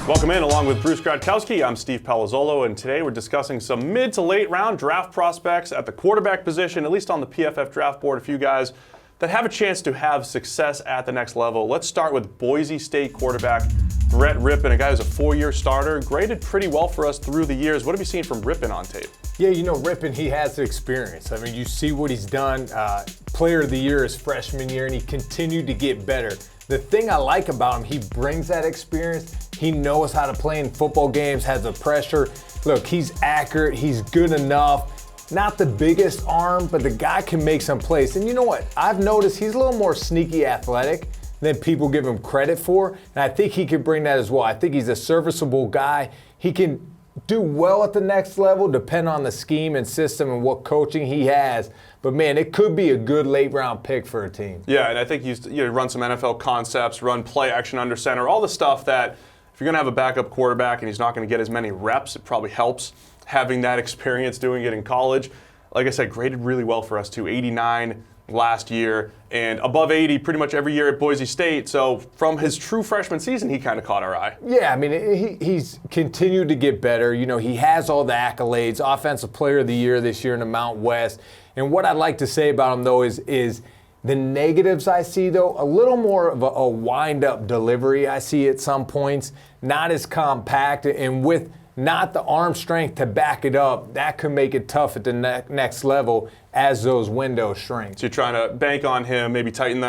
Welcome in, along with Bruce Gradkowski. I'm Steve Palazzolo, and today we're discussing some mid to late round draft prospects at the quarterback position, at least on the PFF draft board, a few guys that have a chance to have success at the next level. Let's start with Boise State quarterback Rypien, a guy who's a four-year starter, graded pretty well for us through the years. What have you seen from Rypien on tape? Yeah, you know, Rypien, he has the experience. I mean, you see what he's done. Player of the year his freshman year, and he continued to get better. The thing I like about him, he brings that experience. He knows how to play in football games, has the pressure. Look, he's accurate, he's good enough. Not the biggest arm, but the guy can make some plays. And you know what? I've noticed he's a little more sneaky athletic than people give him credit for. And I think he can bring that as well. I think he's a serviceable guy. He can do well at the next level, depend on the scheme and system and what coaching he has. But man, it could be a good late round pick for a team. Yeah, and I think he's run some NFL concepts, run play action under center, all the stuff that if you're going to have a backup quarterback and he's not going to get as many reps, it probably helps having that experience doing it in college. Like I said, graded really well for us too, 89 last year and above 80 pretty much every year at Boise State. So from his true freshman season, he kind of caught our eye. Yeah, I mean, he's continued to get better. You know, he has all the accolades, Offensive Player of the Year this year in the Mount West. And what I'd like to say about him, though, is the negatives I see, though, a little more of a wind-up delivery I see at some points, not as compact, and with not the arm strength to back it up, that could make it tough at the next level as those windows shrink. So you're trying to bank on him, maybe tightening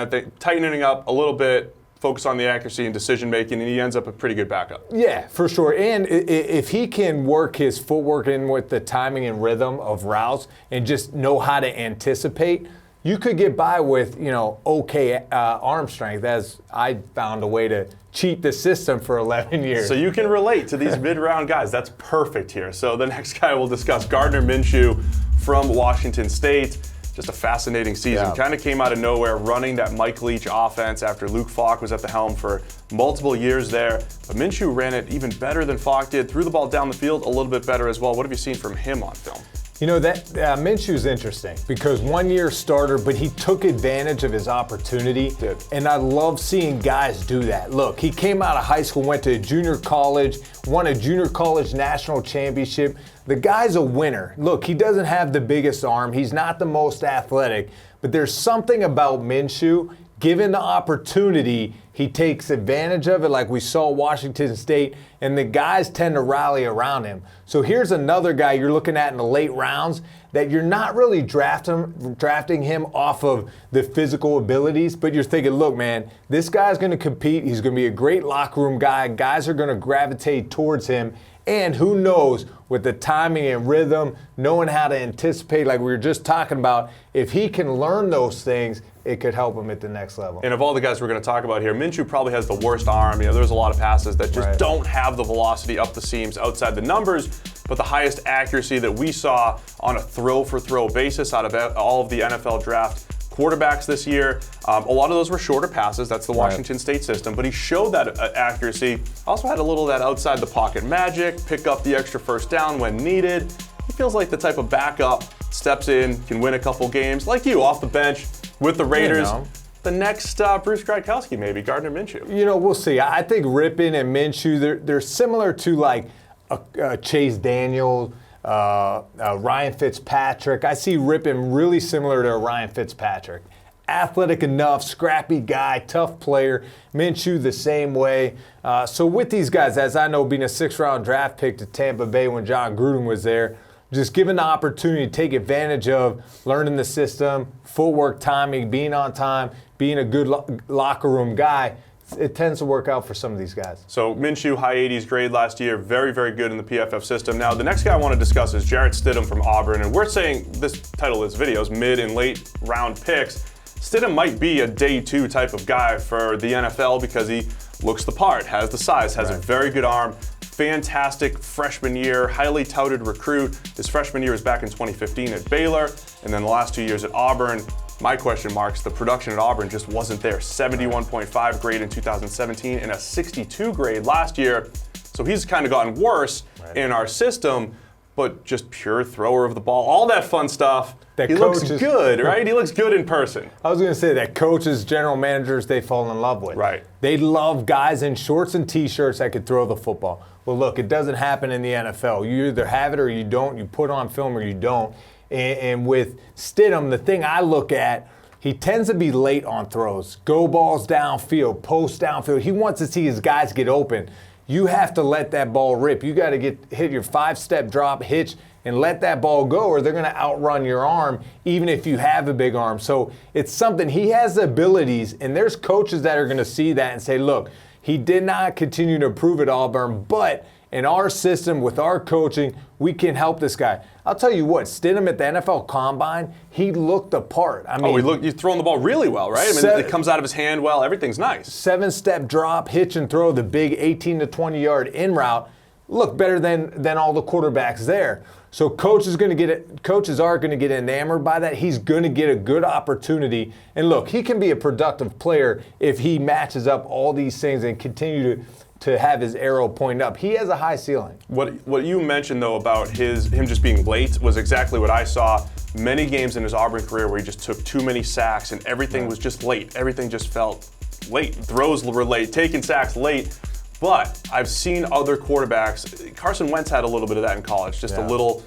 up a little bit, focus on the accuracy and decision-making, and he ends up a pretty good backup. Yeah, for sure. And if he can work his footwork in with the timing and rhythm of routes and just know how to anticipate, you could get by with, okay arm strength, as I found a way to cheat the system for 11 years. So you can relate to these mid-round guys. That's perfect here. So the next guy we'll discuss, Gardner Minshew from Washington State. Just a fascinating season. Yeah. Kind of came out of nowhere, running that Mike Leach offense after Luke Falk was at the helm for multiple years there. But Minshew ran it even better than Falk did, threw the ball down the field a little bit better as well. What have you seen from him on film? You know, that Minshew's interesting because 1 year starter, but he took advantage of his opportunity. And I love seeing guys do that. Look, he came out of high school, went to junior college, won a junior college national championship. The guy's a winner. Look, he doesn't have the biggest arm. He's not the most athletic, but there's something about Minshew. Given the opportunity, he takes advantage of it like we saw Washington State, and the guys tend to rally around him. So here's another guy you're looking at in the late rounds that you're not really drafting him off of the physical abilities, but you're thinking, look, man, this guy's going to compete. He's going to be a great locker room guy. Guys are going to gravitate towards him. And who knows, with the timing and rhythm, knowing how to anticipate, like we were just talking about, if he can learn those things, it could help him at the next level. And of all the guys we're going to talk about here, Minshew probably has the worst arm. There's a lot of passes that just don't have the velocity up the seams outside the numbers, but the highest accuracy that we saw on a throw-for-throw basis out of all of the NFL draft quarterbacks this year. A lot of those were shorter passes. That's the Washington State system. But he showed that accuracy. Also had a little of that outside the pocket magic, pick up the extra first down when needed. He feels like the type of backup, steps in, can win a couple games, like you, off the bench with the Raiders. The next Bruce Gradkowski, maybe, Gardner Minshew. We'll see. I think Rypien and Minshew, they're similar to like Chase Daniel, Ryan Fitzpatrick. I see Rypien really similar to Ryan Fitzpatrick. Athletic enough, scrappy guy, tough player. Minshew the same way. So with these guys, as I know, being a sixth-round draft pick to Tampa Bay when John Gruden was there, just given the opportunity to take advantage of learning the system, footwork, timing, being on time, being a good locker room guy, it tends to work out for some of these guys. So Minshew, high 80s grade last year, very, very good in the PFF system. Now, the next guy I want to discuss is Jarrett Stidham from Auburn, and we're saying this title of this video is mid and late round picks. Stidham might be a day two type of guy for the NFL because he looks the part, has the size, has a very good arm. Fantastic freshman year, highly touted recruit. His freshman year was back in 2015 at Baylor, and then the last 2 years at Auburn. My question marks, the production at Auburn just wasn't there. 71.5 grade in 2017 and a 62 grade last year. So he's kind of gotten worse in our system. but just pure thrower of the ball. All that fun stuff. That he looks good, right? He looks good in person. I was going to say that coaches, general managers, they fall in love with. Right. They love guys in shorts and T-shirts that could throw the football. Well, look, it doesn't happen in the NFL. You either have it or you don't. You put on film or you don't. And with Stidham, the thing I look at, he tends to be late on throws. Go balls downfield, post downfield. He wants to see his guys get open. You have to let that ball rip. You got to hit your 5-step drop, hitch, and let that ball go, or they're going to outrun your arm, even if you have a big arm. So it's something, he has the abilities, and there's coaches that are going to see that and say, look, he did not continue to improve at Auburn, but in our system, with our coaching, we can help this guy. I'll tell you what, Stidham at the NFL Combine, he looked the part. I mean, he's throwing the ball really well, right? I mean, it comes out of his hand well. Everything's nice. 7-step drop, hitch and throw, the big 18 to 20 yard in route. Look better than all the quarterbacks there. So coaches are going to get enamored by that. He's going to get a good opportunity. And look, he can be a productive player if he matches up all these things and continue to have his arrow point up. He has a high ceiling. What you mentioned, though, about him just being late was exactly what I saw many games in his Auburn career where he just took too many sacks and everything was just late. Everything just felt late. Throws were late, taking sacks late. But I've seen other quarterbacks. Carson Wentz had a little bit of that in college, just a little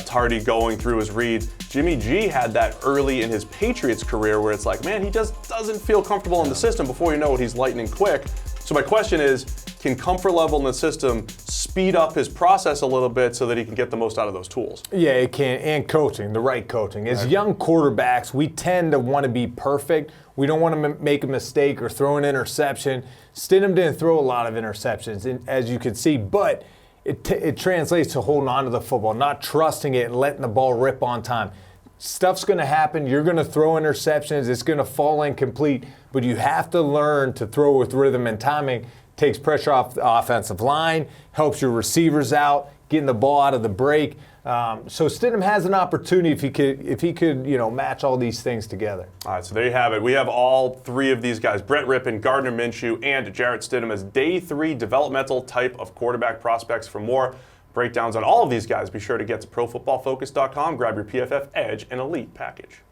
tardy going through his reads. Jimmy G had that early in his Patriots career where it's like, man, he just doesn't feel comfortable in the system. Before you know it, he's lightning quick. So my question is, can comfort level in the system speed up his process a little bit so that he can get the most out of those tools? Yeah, it can, and coaching, the right coaching. As young quarterbacks, we tend to want to be perfect. We don't want to make a mistake or throw an interception. Stidham didn't throw a lot of interceptions, as you can see, but it translates to holding on to the football, not trusting it and letting the ball rip on time. Stuff's going to happen. You're going to throw interceptions. It's going to fall incomplete, but you have to learn to throw with rhythm and timing. Takes pressure off the offensive line, helps your receivers out, getting the ball out of the break. So Stidham has an opportunity if he could match all these things together. All right, so there you have it. We have all three of these guys, Brett Rypien, Gardner Minshew, and Jarrett Stidham, as day 3 developmental type of quarterback prospects. For more breakdowns on all of these guys, be sure to get to ProFootballFocus.com, grab your PFF Edge and Elite package.